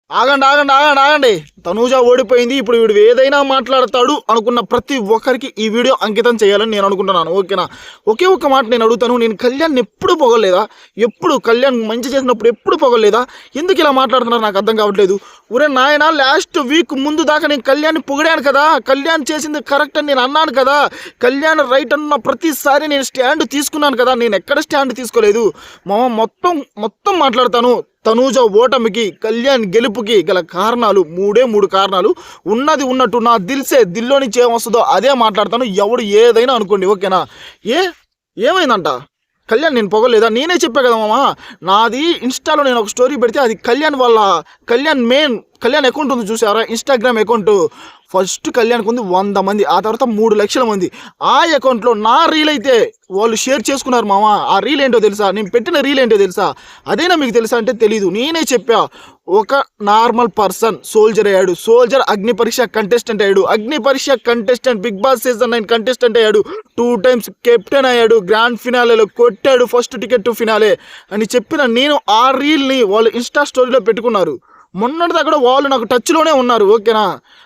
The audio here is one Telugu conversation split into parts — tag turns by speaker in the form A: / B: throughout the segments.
A: ఆగండి ఆగండి ఆగండి ఆగండి. తనూజ ఓడిపోయింది. ఇప్పుడు వీడు ఏదైనా మాట్లాడతాడు అనుకున్న ప్రతి ఒక్కరికి ఈ వీడియో అంకితం చేయాలని నేను అనుకుంటున్నాను. ఓకేనా? ఒకే ఒక్క మాట నేను అడుగుతాను. నేను కళ్యాణ్ ఎప్పుడు పొగలేదా? ఎప్పుడు కళ్యాణ్ మంచి చేసినప్పుడు ఎప్పుడు పొగలేదా? ఎందుకు ఇలా మాట్లాడుతున్నారు నాకు అర్థం కావట్లేదు. ఒరే నాయన, లాస్ట్ వీక్ ముందు దాకా నేను కళ్యాణ్ పొగిడాను కదా, కళ్యాణ్ చేసింది కరెక్ట్ అని నేను అన్నాను కదా, కళ్యాణ్ రైట్ అన్న ప్రతిసారి నేను స్టాండ్ తీసుకున్నాను కదా. నేను ఎక్కడ స్టాండ్ తీసుకోలేదు మొత్తం మొత్తం మాట్లాడతాను. తనూజ ఓటమికి, కళ్యాణ్ గెలుపుకి గల కారణాలు మూడు కారణాలు. ఉన్నది ఉన్నట్టు నా దిల్లో నుంచి ఏమొస్తుందో అదే మాట్లాడతాను. ఎవడు ఏదైనా అనుకోండి. ఓకేనా? ఏమైందంట? కళ్యాణ్ నేను పొగలేదా? నేనే చెప్పా కదా మామ. నాది ఇన్స్టాలో నేను ఒక స్టోరీ పెడితే అది కళ్యాణ్ అకౌంట్ ఉంది చూసారా, ఇన్స్టాగ్రామ్ అకౌంట్. ఫస్ట్ కళ్యాణ్కి ఉంది 100 మంది, ఆ తర్వాత 3 లక్షల మంది. ఆ అకౌంట్లో నా రీల్ అయితే వాళ్ళు షేర్ చేసుకున్నారు మామ. ఆ రీల్ ఏంటో తెలుసా? నేను పెట్టిన రీల్ ఏంటో తెలుసా? అదేనా మీకు తెలుసా అంటే తెలీదు. నేనే చెప్పా, ఒక నార్మల్ పర్సన్ సోల్జర్ అయ్యాడు. సోల్జర్ అగ్ని పరీక్ష కంటెస్టెంట్ అయ్యాడు. Agni Pariksha contestant Bigg Boss season 9 contestant అయ్యాడు. 2 టైమ్స్ కెప్టెన్ అయ్యాడు. గ్రాండ్ ఫినాలేలో కొట్టాడు ఫస్ట్ టికెట్ టు ఫినాలే అని చెప్పిన నేను ఆ రీల్ని వాళ్ళు ఇన్స్టా స్టోరీలో పెట్టుకున్నారు. మొన్నటిదా కూడా వాళ్ళు నాకు టచ్లోనే ఉన్నారు. ఓకేనా?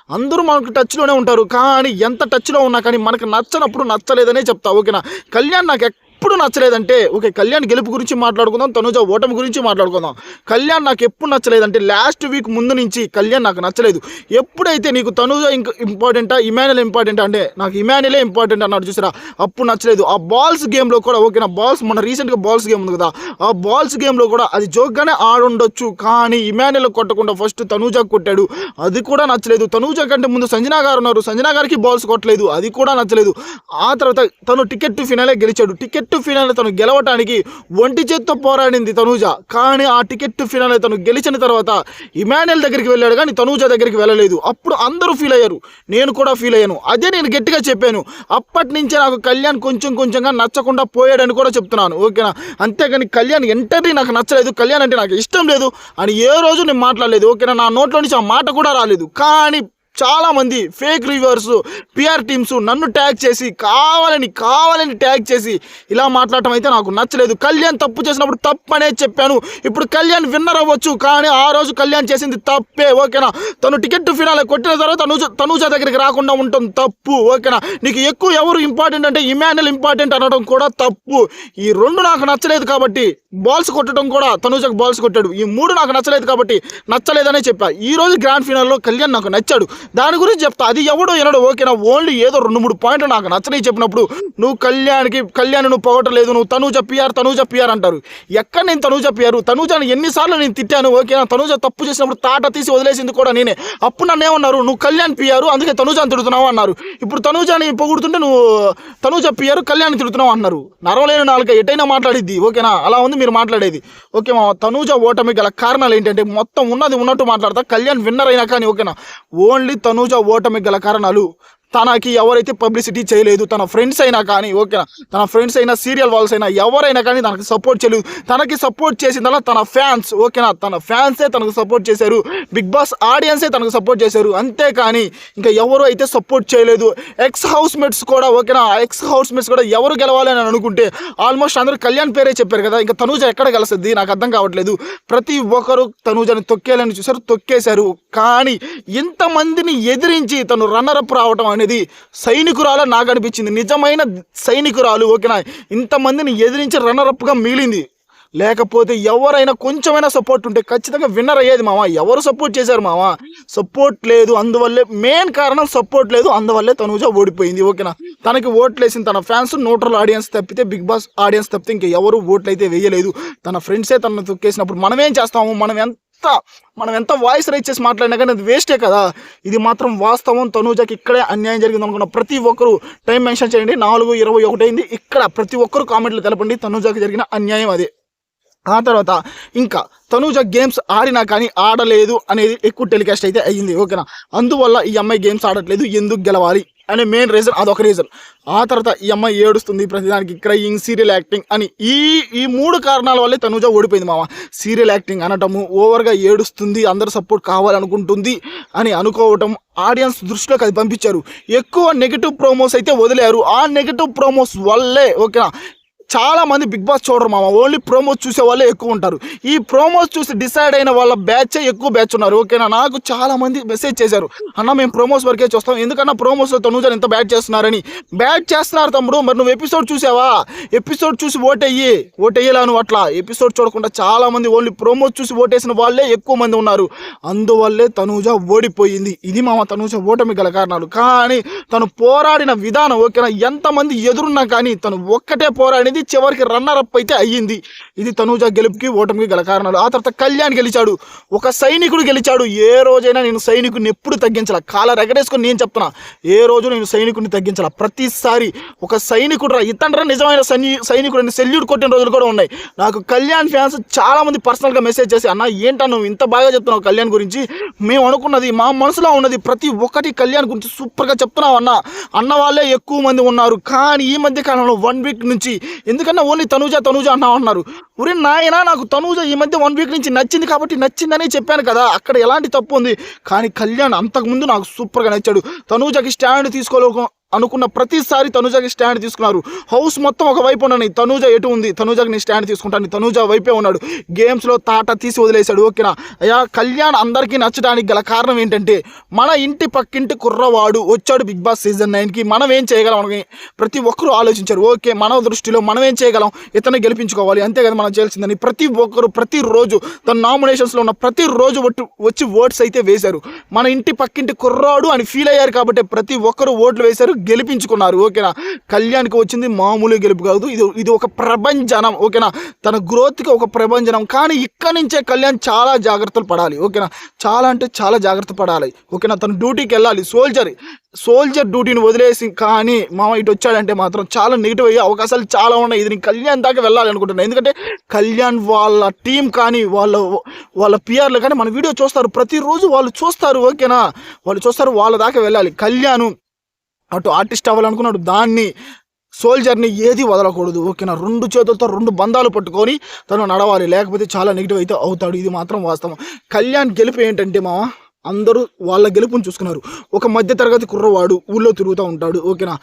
A: అందరూ మనకు టచ్లోనే ఉంటారు, కానీ ఎంత టచ్లో ఉన్నా కానీ మనకు నచ్చనప్పుడు నచ్చలేదనే చెప్తా. ఓకేనా? కళ్యాణ్ నాకు ఎప్పుడు నచ్చలేదంటే, ఓకే కళ్యాణ్ గెలుపు గురించి మాట్లాడుకుందాం, తనూజ ఓటమి గురించి మాట్లాడుకుందాం. కళ్యాణ్ నాకు ఎప్పుడు నచ్చలేదంటే లాస్ట్ వీక్ ముందు నుంచి కళ్యాణ్ నాకు నచ్చలేదు. ఎప్పుడైతే నీకు తనూజ ఇంపార్టెంటా ఇమాన్యుల్ ఇంపార్టెంటా అంటే నాకు ఇమాన్యులే ఇంపార్టెంట్ అన్నాడు చూసారా, అప్పుడు నచ్చలేదు. ఆ బాల్స్ గేమ్లో కూడా ఓకేనా, బాల్స్ మన రీసెంట్గా బాల్స్ గేమ్ ఉంది కదా, ఆ బాల్స్ గేమ్లో కూడా అది జోక్గానే ఆడుండొచ్చు, కానీ ఇమాన్యుల్ కొట్టకుండా ఫస్ట్ తనూజకు కొట్టాడు, అది కూడా నచ్చలేదు. తనూజ కంటే ముందు సంజనా గారు ఉన్నారు, సంజనా గారికి బాల్స్ కొట్టలేదు, అది కూడా నచ్చలేదు. ఆ తర్వాత తను టికెట్ టు ఫినాలే గెలిచాడు. టికెట్ టు ఫినాలే తను గెలవటానికి ఒంటి చేత్తో పోరాడింది తనూజ, కానీ ఆ టికెట్ టు ఫినాలే తను గెలిచిన తర్వాత ఇమాన్యుల్ దగ్గరికి వెళ్ళాడు, కానీ తనూజ దగ్గరికి వెళ్ళలేదు. అప్పుడు అందరూ ఫీల్ అయ్యారు, నేను కూడా ఫీల్ అయ్యాను. అదే నేను గట్టిగా చెప్పాను. అప్పటి నుంచే నాకు కళ్యాణ్ కొంచెంగా నచ్చకుండా పోయాడని కూడా చెప్తున్నాను. ఓకేనా? అంతేగాని కళ్యాణ్ ఎంటర్ని నాకు నచ్చలేదు, కళ్యాణ్ అంటే నాకు ఇష్టం లేదు అని ఏ రోజు నేను మాట్లాడలేదు. ఓకేనా? నా నోట్లో నుంచి ఆ మాట కూడా రాలేదు. కానీ చాలామంది ఫేక్ రివ్యూవర్స్, పిఆర్ టీమ్స్ నన్ను ట్యాగ్ చేసి కావాలని ట్యాగ్ చేసి ఇలా మాట్లాడటం అయితే నాకు నచ్చలేదు. కళ్యాణ్ తప్పు చేసినప్పుడు తప్పు అనే చెప్పాను. ఇప్పుడు కళ్యాణ్ విన్నర్ అవ్వచ్చు, కానీ ఆ రోజు కళ్యాణ్ చేసింది తప్పే. ఓకేనా? తను టికెట్ టు ఫినాలే కొట్టిన తర్వాత తనూజ దగ్గరికి రాకుండా ఉండటం తప్పు. ఓకేనా? నీకు ఎక్కువ ఎవరు ఇంపార్టెంట్ అంటే ఇమాన్యుల్ ఇంపార్టెంట్ అనడం కూడా తప్పు. ఈ 2 నాకు నచ్చలేదు కాబట్టి బాల్స్ కొట్టడం కూడా తనూజకు బాల్స్ కొట్టాడు. ఈ 3 నాకు నచ్చలేదు కాబట్టి నచ్చలేదనే చెప్పా. ఈ రోజు గ్రాండ్ ఫినాల్లో కళ్యాణ్ నాకు నచ్చాడు, దాని గురించి చెప్తా. అది ఎవడో వినడు. ఓకేనా? ఓన్లీ ఏదో 2-3 పాయింట్లు నాకు నచ్చని చెప్పినప్పుడు నువ్వు కళ్యాణ్ నువ్వు పొగటలేదు, నువ్వు తనూజ పిఆర్ అంటారు. ఎక్కడ నేను తనూజ పిఆర్? తనూజని ఎన్నిసార్లు నేను తిట్టాను. ఓకేనా? తనూజ తప్పు చేసినప్పుడు తాట తీసి వదిలేసింది కూడా నేనే. అప్పుడు నన్ను ఏమన్నారు, నువ్వు కళ్యాణ్ పిఆర్ అందుకే తనూజని తిడుతున్నావు అన్నారు. ఇప్పుడు తనూజని పొగుడుతుంటే నువ్వు తనూజ పిఆర్ కళ్యాణ్ తిడుతున్నావు అన్నారు. నరవలేని నాలుక ఎటైనా మాట్లాడిద్ది. ఓకేనా? అలా ఉంది మీరు మాట్లాడేది. ఓకే మా తనూజ ఓటమి గల కారణాలు ఏంటంటే మొత్తం ఉన్నది ఉన్నట్టు మాట్లాడతా. కళ్యాణ్ విన్నర్ అయినా కానీ ఓకేనా, ఓన్లీ తనూజ ఓటమి గల కారణాలు తనకి ఎవరైతే పబ్లిసిటీ చేయలేదు, తన ఫ్రెండ్స్ అయినా కానీ ఓకేనా, తన ఫ్రెండ్స్ అయినా సీరియల్ వాల్స్ అయినా ఎవరైనా కానీ తనకి సపోర్ట్ చేయలేదు. తనకి సపోర్ట్ చేసిందల్లా తన ఫ్యాన్స్. ఓకేనా? తన ఫ్యాన్సే తనకు సపోర్ట్ చేశారు, బిగ్ బాస్ ఆడియన్సే తనకు సపోర్ట్ చేశారు. అంతేకాని ఇంకా ఎవరు అయితే సపోర్ట్ చేయలేదు. ఎక్స్ హౌస్ మేట్స్ కూడా ఓకేనా, ఎక్స్ హౌస్ మేట్స్ కూడా ఎవరు గెలవాలి అని అనుకుంటే ఆల్మోస్ట్ అందరూ కళ్యాణ్ పేరే చెప్పారు కదా. ఇంకా తనూజ ఎక్కడ గెలుస్తుంది నాకు అర్థం కావట్లేదు. ప్రతి ఒక్కరు తనూజని తొక్కేయాలని చూశారు, తొక్కేశారు. కానీ ఇంతమందిని ఎదిరించి తను రన్నరప్ రావటం అనేది సైనికురాలు నాకు అనిపించింది. నిజమైన సైనికురాలు. ఓకేనా? ఇంతమందిని ఎదిరించి రన్నరప్గా మిగిలింది. లేకపోతే ఎవరైనా కొంచెమైనా సపోర్ట్ ఉంటే ఖచ్చితంగా విన్నర్ అయ్యేది మామ. ఎవరు సపోర్ట్ చేశారు మామ? సపోర్ట్ లేదు, అందువల్లే మెయిన్ కారణం సపోర్ట్ లేదు, అందువల్లే తనూజ ఓడిపోయింది. ఓకేనా? తనకి ఓట్లు వేసిన తన ఫ్యాన్స్, న్యూట్రల్ ఆడియన్స్ తప్పితే బిగ్ బాస్ ఆడియన్స్ తప్పితే ఇంకా ఎవరు ఓట్లు అయితే వేయలేదు. తన ఫ్రెండ్సే తనను తొక్కేసినప్పుడు మనం ఏం చేస్తాము? మనం ఎంత వాయిస్ రైజ్ చేసి మాట్లాడినా కానీ అది వేస్టే కదా. ఇది మాత్రం వాస్తవం. తనూజకి ఇక్కడే అన్యాయం జరిగింది అనుకున్న ప్రతి ఒక్కరు టైం మెన్షన్ చేయండి. 4:21 అయింది. ఇక్కడ ప్రతి ఒక్కరు కామెంట్లు తెలపండి తనూజకి జరిగిన అన్యాయం అదే. ఆ తర్వాత ఇంకా తనూజ గేమ్స్ ఆడినా కానీ ఆడలేదు అనేది ఎక్కువ టెలికాస్ట్ అయితే అయ్యింది. ఓకేనా? అందువల్ల ఈ అమ్మాయి గేమ్స్ ఆడట్లేదు, ఎందుకు గెలవాలి అనే మెయిన్ రీజన్ అదొక రీజన్. ఆ తర్వాత ఈ అమ్మాయి ఏడుస్తుంది ప్రతిదానికి, క్రయింగ్, సీరియల్ యాక్టింగ్ అని ఈ 3 కారణాల వల్లే తనూజ ఓడిపోయింది మామ. సీరియల్ యాక్టింగ్ అనటము, ఓవర్గా ఏడుస్తుంది, అందరు సపోర్ట్ కావాలనుకుంటుంది అని అనుకోవటం, ఆడియన్స్ దృష్టిలోకి అది పంపించారు. ఎక్కువ నెగిటివ్ ప్రోమోస్ అయితే వదిలేరు. ఆ నెగిటివ్ ప్రోమోస్ వల్లే ఓకేనా చాలా మంది బిగ్ బాస్ చూడరు మామ, ఓన్లీ ప్రోమోస్ చూసే వాళ్ళే ఎక్కువ ఉంటారు. ఈ ప్రోమోస్ చూసి డిసైడ్ అయిన వాళ్ళ బ్యాచే ఎక్కువ బ్యాచ్ ఉన్నారు. ఓకేనా, నాకు చాలా మంది మెసేజ్ చేశారు, అన్న మేము ప్రోమోస్ వరకే చూస్తాం, ఎందుకన్నా ప్రోమోస్లో తనుజని ఎంత బ్యాట్ చేస్తున్నారని. బ్యాట్ చేస్తున్నారు తమ్ముడు, మరి నువ్వు ఎపిసోడ్ చూసావా? ఎపిసోడ్ చూసి ఓటేయలా నువ్వు. అట్లా ఎపిసోడ్ చూడకుండా చాలా మంది ఓన్లీ ప్రోమోస్ చూసి ఓటేసిన వాళ్ళే ఎక్కువ మంది ఉన్నారు. అందువల్లే తనుజ ఓడిపోయింది. ఇది మామ తనుజ ఓటమి గల కారణాలు. కానీ తను పోరాడిన విధానం, ఓకేనా, ఎంతమంది ఎదురున్నా కానీ తను ఒక్కటే పోరాడింది, చివరికి రన్నర్ అప్ అయితే అయ్యింది. ఇది తనుజ గెలుపుకి ఓటమికి గల కారణాలు. ఆ తర్వాత కళ్యాణ్ గెలిచాడు, ఒక సైనికుడు గెలిచాడు. ఏ రోజైనా నేను సైనికుడిని ఎప్పుడు తగ్గించాల, కాలర్ ఎగరేసుకొని నేను చెప్తున్నా, ఏ రోజు నేను సైనికుడిని తగ్గించాల. ప్రతిసారి ఒక సైనికుడు రా, ఇతను నిజమైన సైనికుడు సెల్యూట్ కొట్టిన రోజులు కూడా ఉన్నాయి. నాకు కళ్యాణ్ ఫ్యాన్స్ చాలా మంది పర్సనల్గా మెసేజ్ చేసి, అన్న ఏంటన్నా నువ్వు ఇంత బాగా చెప్తున్నావు కళ్యాణ్ గురించి, మేము అనుకున్నది మా మనసులో ఉన్నది ప్రతి ఒక్కటి కళ్యాణ్ గురించి సూపర్గా చెప్తున్నావు అన్న వాళ్ళే ఎక్కువ మంది ఉన్నారు. కానీ ఈ మధ్య కాలంలో 1 వీక్ నుంచి ఎందుకన్నా ఓన్లీ తనుజ అన్నారు. ఒరే నాయనా, నాకు తనుజ ఈ మధ్య 1 వీక్ నుంచి నచ్చింది కాబట్టి నచ్చిందని చెప్పాను కదా, అక్కడ ఎలాంటి తప్పు ఉంది. కానీ కళ్యాణ్ అంతకుముందు నాకు సూపర్గా నచ్చాడు. తనుజకి స్టాండ్ అనుకున్న ప్రతిసారి తనుజకి స్టాండ్ తీసుకున్నారు. హౌస్ మొత్తం ఒకవైపు ఉన్నాను, తనుజ ఎటు ఉంది, తనుజకి నేను స్టాండ్ తీసుకుంటాను, తనుజ వైపే ఉన్నాడు. గేమ్స్లో తాట తీసి వదిలేశాడు. ఓకేనా అయ్యా, కళ్యాణ్ అందరికీ నచ్చడానికి గల కారణం ఏంటంటే మన ఇంటి పక్కింటి కుర్రవాడు వచ్చాడు బిగ్ బాస్ సీజన్ 9కి, మనం ఏం చేయగలం అని ప్రతి ఒక్కరూ ఆలోచించారు. ఓకే, మన దృష్టిలో మనం ఏం చేయగలం, ఇతన్ని గెలిపించుకోవాలి, అంతే కదా మనం చేయాల్సిందని ప్రతి ఒక్కరు ప్రతిరోజు తన నామినేషన్స్లో ఉన్న ప్రతిరోజు వచ్చి ఓట్స్ అయితే వేశారు. మన ఇంటి పక్కింటి కుర్రాడు అని ఫీల్ అయ్యారు కాబట్టి ప్రతి ఒక్కరు ఓట్లు వేశారు, గెలిపించుకున్నారు. ఓకేనా, కళ్యాణ్కి వచ్చింది మామూలు గెలుపు కాదు, ఇది ఒక ప్రభంజనం. ఓకేనా, తన గ్రోత్కి ఒక ప్రభంజనం. కానీ ఇక్కడి నుంచే కళ్యాణ్ చాలా జాగ్రత్తలు పడాలి. ఓకేనా, చాలా అంటే చాలా జాగ్రత్త పడాలి. ఓకేనా, తన డ్యూటీకి వెళ్ళాలి, సోల్జర్ డ్యూటీని వదిలేసి కానీ మామ ఇటు వచ్చాడంటే మాత్రం చాలా నెగిటివ్ అయ్యే అవకాశాలు చాలా ఉన్నాయి. ఇది నేను కళ్యాణ్ దాకా వెళ్ళాలి అనుకుంటున్నాను. ఎందుకంటే కళ్యాణ్ వాళ్ళ టీం కానీ వాళ్ళ పిఆర్లు కానీ మన వీడియో చూస్తారు, ప్రతిరోజు వాళ్ళు చూస్తారు. ఓకేనా, వాళ్ళు చూస్తారు, వాళ్ళ దాకా వెళ్ళాలి. కళ్యాణ్ అటు ఆర్టిస్ట్ అవ్వాలనుకున్నాడు, దాన్ని సోల్జర్ని ఏది వదలకూడదు. ఓకేనా, 2 చేతులతో 2 బంధాలు పట్టుకొని తను నడవాలి, లేకపోతే చాలా నెగిటివ్ అయితే అవుతాడు. ఇది మాత్రం వాస్తవం. కళ్యాణ్ గెలుపు ఏంటంటే మామ, అందరూ వాళ్ళ గెలుపుని చూసుకున్నారు. ఒక మధ్యతరగతి కుర్రవాడు ఊళ్ళో తిరుగుతూ ఉంటాడు. ఓకేనా,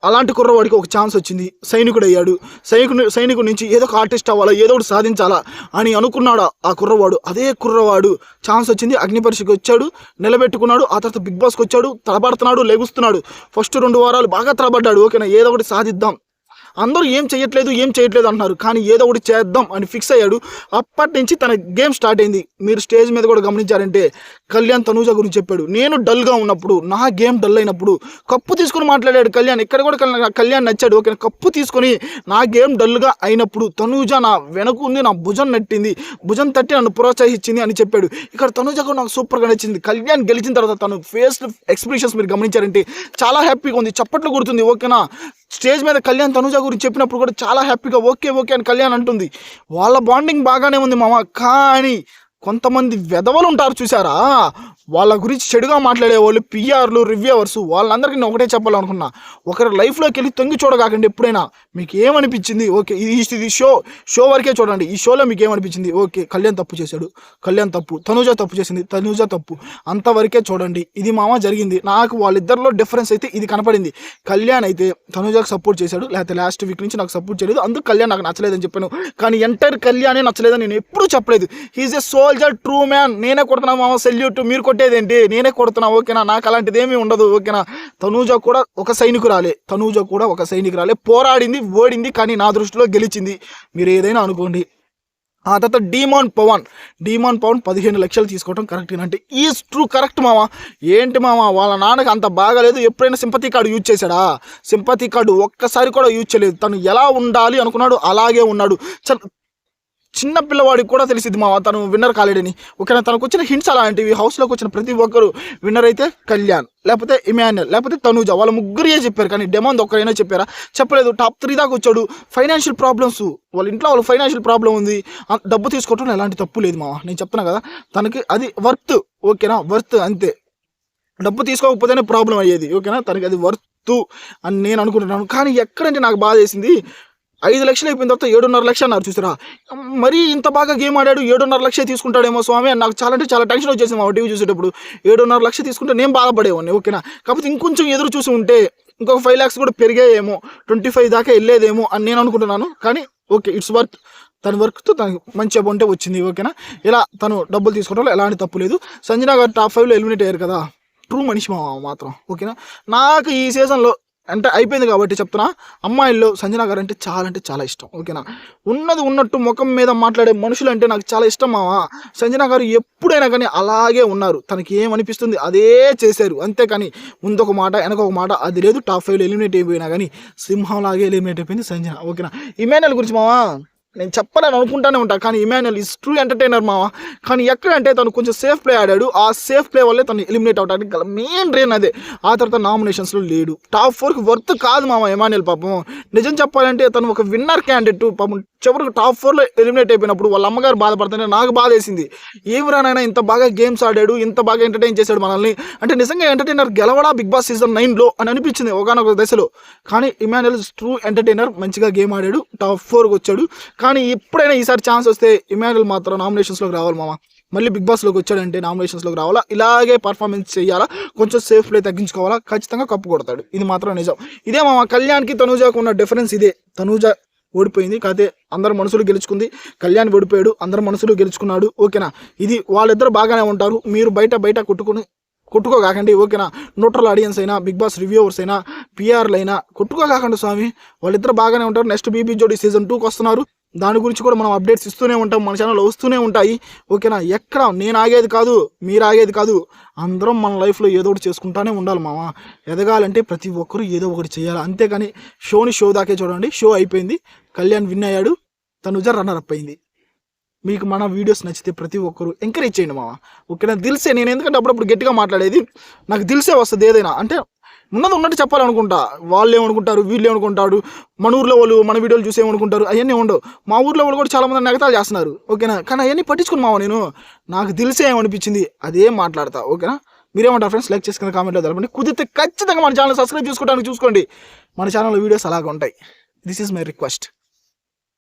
A: అలాంటి కుర్రవాడికి ఒక ఛాన్స్ వచ్చింది, సైనికుడు అయ్యాడు. సైనికుడి నుంచి ఏదో ఒక ఆర్టిస్ట్ అవ్వాలా, ఏదో ఒకటి సాధించాలా అని అనుకున్నాడు ఆ కుర్రవాడు. అదే కుర్రవాడు ఛాన్స్ వచ్చింది, అగ్ని పరీక్షకి వచ్చాడు, నిలబెట్టుకున్నాడు. ఆ తర్వాత బిగ్ బాస్కి వచ్చాడు, తలబడుతున్నాడు, లెగుస్తున్నాడు. ఫస్ట్ 2 వారాలు బాగా తలబడ్డాడు. ఓకేనా, ఏదో ఒకటి సాధిద్దాం, అందరూ ఏం చేయట్లేదు అంటున్నారు, కానీ ఏదో ఒకటి చేద్దాం అని ఫిక్స్ అయ్యాడు. అప్పటి నుంచి తన గేమ్ స్టార్ట్ అయింది. మీరు స్టేజ్ మీద కూడా గమనించారంటే కళ్యాణ్ తనుజ గురించి చెప్పాడు. నేను డల్గా ఉన్నప్పుడు, నా గేమ్ డల్ అయినప్పుడు కప్పు తీసుకొని మాట్లాడాడు కళ్యాణ్. ఇక్కడ కూడా కళ్యాణ్ నచ్చాడు. ఓకే, కప్పు తీసుకొని నా గేమ్ డల్గా అయినప్పుడు తనుజ నా వెనక ఉంది, నా భుజం నట్టింది, భుజం తట్టి నన్ను ప్రోత్సహించింది అని చెప్పాడు. ఇక్కడ తనుజ కూడా నాకు సూపర్గా నచ్చింది. కళ్యాణ్ గెలిచిన తర్వాత తను ఫేస్ ఎక్స్ప్రెషన్స్ మీరు గమనించారంటే చాలా హ్యాపీగా ఉంది, చప్పట్లు కొడుతుంది. ఓకేనా, స్టేజ్ మీద కళ్యాణ్ తనుజ గురించి చెప్పినప్పుడు కూడా చాలా హ్యాపీగా ఓకే అని కళ్యాణ్ అంటుంది. వాళ్ళ బాండింగ్ బాగానే ఉంది మామ. కానీ కొంతమంది వెధవలు ఉంటారు చూసారా, వాళ్ళ గురించి చెడుగా మాట్లాడే వాళ్ళు, పిఆర్లు, రివ్యూవర్స్, వాళ్ళందరికీ నేను ఒకటే చెప్పాలనుకున్నా, ఒకరి లైఫ్లోకి వెళ్ళి తొంగి చూడగాకండి ఎప్పుడైనా. మీకు ఏమనిపించింది? ఓకే, ఇది షో వరకే చూడండి. ఈ షోలో మీకు ఏమనిపించింది? ఓకే, కళ్యాణ్ తప్పు చేశాడు, కళ్యాణ్ తప్పు, తనుజ తప్పు చేసింది, తనుజ తప్పు, అంతవరకే చూడండి. ఇది మామ జరిగింది. నాకు వాళ్ళిద్దరిలో డిఫరెన్స్ అయితే ఇది కనపడింది. కళ్యాణ్ అయితే తనుజకు సపోర్ట్ చేశాడు, లేకపోతే లాస్ట్ వీక్ నుంచి నాకు సపోర్ట్ చేయలేదు, అందుకు కళ్యాణ్ నాకు నచ్చలేదని చెప్పాను. కానీ ఎంటైర్ కళ్యాణే నచ్చలేదని నేను ఎప్పుడూ చెప్పలేదు. He's a soldier, true man. నేనే కొడుతున్నా మామ, సెల్యూట్. మీరు కొట్టేదేంటి? నేనే కొడుతున్నా. ఓకేనా, నాకు అలాంటిది ఏమీ ఉండదు. ఓకేనా, తనుజ కూడా ఒక సైనికురాలే, పోరాడింది, ఓడింది, కానీ నా దృష్టిలో గెలిచింది. మీరు ఏదైనా అనుకోండి. ఆ తర్వాత డీమాన్ పవన్ 15 లక్షలు తీసుకోవడం కరెక్ట్ అంటే ఈజ్ ట్రూ, కరెక్ట్ మామ. ఏంటి మామ, వాళ్ళ నాన్నకి అంత బాగాలేదు, ఎప్పుడైనా సింపతి కార్డు యూజ్ చేశాడా? సింపతి కార్డు ఒక్కసారి కూడా యూజ్ చేయలేదు. తను ఎలా ఉండాలి అనుకున్నాడు అలాగే ఉన్నాడు. చిన్న పిల్లవాడికి కూడా తెలిసింది మా తను విన్నర్ కాలేడని. ఓకేనా, తనకు వచ్చిన హింట్స్ అలాంటివి. హౌస్లోకి వచ్చిన ప్రతి ఒక్కరు విన్నర్ అయితే కళ్యాణ్, లేకపోతే ఇమాన్యుల్, లేకపోతే తనుజ, వాళ్ళ ముగ్గురే చెప్పారు. కానీ డెమాండ్ ఒక్కరైనా చెప్పారా? చెప్పలేదు. టాప్ 3 దాకా వచ్చాడు. ఫైనాన్షియల్ ప్రాబ్లమ్స్, వాళ్ళ ఇంట్లో వాళ్ళ ఫైనాన్షియల్ ప్రాబ్లం ఉంది. డబ్బు తీసుకోవటం ఎలాంటి తప్పు లేదు మామ, నేను చెప్తున్నా కదా. తనకి అది వర్త్. ఓకేనా, వర్త్ అంతే. డబ్బు తీసుకోకపోతేనే ప్రాబ్లం అయ్యేది. ఓకేనా, తనకి అది వర్త్ అని నేను అనుకుంటున్నాను. కానీ ఎక్కడంటే నాకు బాధ వేసింది, 5 లక్షలు అయిపోయిన తర్వాత 7.5 లక్షలు అన్నారు చూసారా. మరీ ఇంత బాగా గేమ్ ఆడాడు, 7.5 లక్షలు తీసుకుంటాడేమో స్వామి అని నాకు చాలా టెన్షన్ వచ్చేసింది మా టీవీ చూసేటప్పుడు. 7.5 లక్షలు తీసుకుంటే నేను బాధపడేవాడిని. ఓకేనా, కాకపోతే ఇంకొంచెం ఎదురు చూసి ఉంటే ఇంకొక 5 lakhs కూడా పెరిగాయేమో, 25 దాకా వెళ్ళేదేమో అని నేను అనుకుంటున్నాను. కానీ ఓకే, ఇట్స్ వర్త్. తన వర్క్తో తనకు మంచి అమౌంటే వచ్చింది. ఓకేనా, ఇలా తను డబ్బులు తీసుకోవడంలో ఎలాంటి తప్పు లేదు. సంజన గారు టాప్ 5లో ఎలిమినేట్ అయ్యారు కదా, ట్రూ మనిషి మాత్రం. ఓకేనా, నాకు ఈ సీజన్లో అంటే అయిపోయింది కాబట్టి చెప్తున్నా, అమ్మాయిల్లో సంజన గారు అంటే చాలా ఇష్టం. ఓకేనా, ఉన్నది ఉన్నట్టు ముఖం మీద మాట్లాడే మనుషులు అంటే నాకు చాలా ఇష్టం మావా. సంజన గారు ఎప్పుడైనా కానీ అలాగే ఉన్నారు, తనకి ఏమనిపిస్తుంది అదే చేశారు. అంతేకాని ముందొక మాట వెనకొక మాట అది లేదు. టాప్ 5లో ఎలిమినేట్ అయిపోయినా కానీ సింహంలాగే ఎలిమినేట్ అయిపోయింది సంజన. ఓకేనా, ఇమాన్యుయల్ గురించి మావా నేను చెప్పాలని అనుకుంటానే ఉంటాను, కానీ ఇమాన్యుయల్ ఈజ్ ట్రూ ఎంటర్టైనర్ మావా. కానీ ఎక్కడంటే తను కొంచెం సేఫ్ ప్లే ఆడాడు, ఆ సేఫ్ ప్లే వల్లే తను ఎలిమినేట్ అవడానికి గల మెయిన్ రీజన్ అదే. ఆ తర్వాత నామినేషన్స్లో లేడు, టాప్ 4కి వర్త్ కాదు మావా ఇమాన్యుయల్. పాపం నిజం చెప్పాలంటే తను ఒక విన్నర్ క్యాండిడేట్. పాపం చివరికి టాప్ 4లో ఎలిమినేట్ అయిపోయినప్పుడు వాళ్ళ అమ్మగారు బాధపడుతుంటే నాకు బాధ వేసింది. ఏమి రానైనా ఇంత బాగా గేమ్స్ ఆడాడు, ఇంత బాగా ఎంటర్టైన్ చేశాడు మనల్ని అంటే నిజంగా ఎంటర్టైనర్ గెలవడా బిగ్ బాస్ సీజన్ 9లో అని అనిపించింది ఒకనొక దశలో. కానీ ఇమాన్యుయల్ ట్రూ ఎంటర్టైనర్, మంచిగా గేమ్ ఆడాడు, టాప్ 4కి వచ్చాడు. కానీ ఎప్పుడైనా ఈసారి ఛాన్స్ వస్తే ఇమాన్యుయల్ మాత్రం నామినేషన్స్లోకి రావాలి మామ. మళ్ళీ బిగ్ బాస్లోకి వచ్చాడంటే నామినేషన్స్లోకి రావాలా, ఇలాగే పర్ఫార్మెన్స్ చేయాలా, కొంచెం సేఫ్ ప్లే తగ్గించుకోవాలా, ఖచ్చితంగా కప్పు కొడతాడు. ఇది మాత్రం నిజం. ఇదే మామ కళ్యాణ్కి తనూజాకు ఉన్న డిఫరెన్స్ ఇదే. తనూజ ఓడిపోయింది, కాకపోతే అందరు మనసులు గెలుచుకుంది. కళ్యాణ్ ఓడిపోయాడు, అందరు మనసులు గెలుచుకున్నాడు. ఓకేనా, ఇది వాళ్ళిద్దరు బాగానే ఉంటారు. మీరు బయట కొట్టుకోకాకండి. ఓకేనా, న్యూట్రల్ ఆడియన్స్ అయినా, బిగ్ బాస్ రివ్యూవర్స్ అయినా, పిఆర్లు అయినా కొట్టుకోకాకండి స్వామి. వాళ్ళిద్దరు బాగానే ఉంటారు. నెక్స్ట్ బీబీ జోడీ సీజన్ 2కి వస్తున్నారు, దాని గురించి కూడా మనం అప్డేట్స్ ఇస్తూనే ఉంటాం, మన ఛానల్లో వస్తూనే ఉంటాయి. ఓకేనా, ఎక్కడ నేను ఆగేది కాదు, మీరు ఆగేది కాదు, అందరం మన లైఫ్లో ఏదో ఒకటి చేసుకుంటానే ఉండాలి మామ. ఎదగాలంటే ప్రతి ఒక్కరూ ఏదో ఒకటి చేయాలి, అంతేగాని షో దాకే చూడండి. షో అయిపోయింది, కళ్యాణ్ విన్ అయ్యాడు, తనుజ రన్నర్ అప్ అయింది. మీకు మన వీడియోస్ నచ్చితే ప్రతి ఒక్కరు ఎంకరేజ్ చేయండి మామ. ఓకేనా, దిల్సే. నేను ఎందుకంటే అప్పుడప్పుడు గట్టిగా మాట్లాడేది, నాకు దిల్సే వస్తుంది ఏదైనా అంటే ఉన్నది ఉన్నట్టు చెప్పాలనుకుంటా. వాళ్ళు ఏమనుకుంటారు, వీళ్ళు ఏమనుకుంటారు, మన ఊర్లో వాళ్ళు మన వీడియోలు చూసి ఏమనుకుంటారు, అవన్నీ ఉండవు. మా ఊర్లో వాళ్ళు కూడా చాలామంది నెగతాలు చేస్తున్నారు. ఓకేనా, కానీ అవన్నీ పట్టించుకుని మావ, నేను నాకు దిల్సే ఏమనిపించింది అదే మాట్లాడతా. ఓకేనా, మీరేమంటారు ఫ్రెండ్స్? లైక్ చేసుకుని కామెంట్లో తెలపండి. కుదిరితే ఖచ్చితంగా మన ఛానల్ సబ్స్క్రైబ్ చేసుకోవడానికి చూసుకోండి, మన ఛానల్లో వీడియోస్ అలాగే ఉంటాయి. This is my request.